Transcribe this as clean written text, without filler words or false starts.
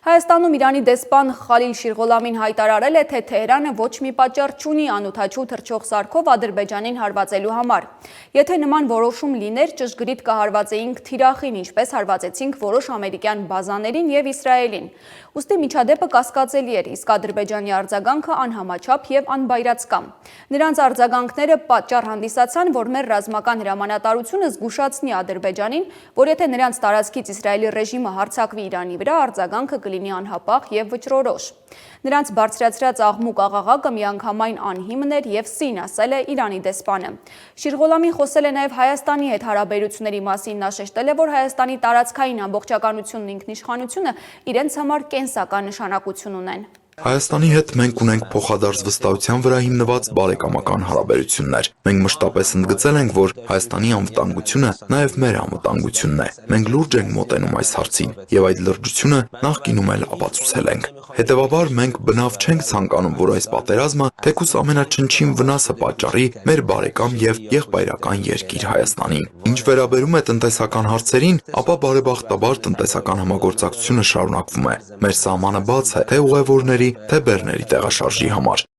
Հայաստանում Իրանի դեսպան Խալիլ Շիրղոլամին հայտարարել է, թե Թեհրանը ոչ մի պատճառ չունի անօդաչու թռչող սարքով Ադրբեջանին հարվածելու համար։ Եթե նման որոշում լիներ, ճշգրիտ կհարվածեինք թիրախին, ինչպես հարվածեցինք որոշ ամերիկյան բազաներին և Իսրայելին։ Ուստի միջադեպը կասկածելի էր, իսկ Ադրբեջանի արձագանքը անհամաչափ և անբայրացկամ։ Նրանց արձագանքները պատճառ հանդիսացան, որ մեր ռազմական հրամանատարությունը զգուշացնի Ադրբեջանին, որ եթե նրանց տարածքից Իսրայելի ռեժիմը հարձակվի Իրանի վրա, արձագանքը կլինի անհապաղ և վճռորոշ։ Նրանց բարձրացրած աղմուկ աղաղակը միանգամայն անհիմն էր և սին, ասել է Իրանի դեսպանը։ Շիրղոլամին խոսել է նաև Հայաստանի հետ հարաբերությունների մասին, նա շեշտել է, որ Հայաստանի տարածքային ամբողջականությունն ու ինքնիշխանությունը իրենց համար կենսական նշանակություն ունեն։ Հայաստանի հետ մենք ունենք փոխադարձ վստահության վրա հիմնված բարեկամական հարաբերություններ։ Մենք մշտապես ընդգծել ենք, որ Հայաստանի անվտանգությունը նաև մեր անվտանգությունն է։ Մենք լուրջ ենք մոտենում այս հարցին եւ այդ լրջությունը նախկինում էլ ապացուցել ենք։ Հետևաբար մենք բնավ չենք ցանկանում, որ այս պատերազմը թեկուզ ամենաչնչին վնասը պատճառի մեր բարեկամ եւ եղբայրական երկիր Հայաստանին։ Ինչ վերաբերում է տնտեսական հարցերին, ապա բարեբախտաբար տնտեսական համագործակցությունը շարունակվում է։ Մեր սահմանը բաց է թե ուղևորների, թե բեռների տեղաշարժի համար։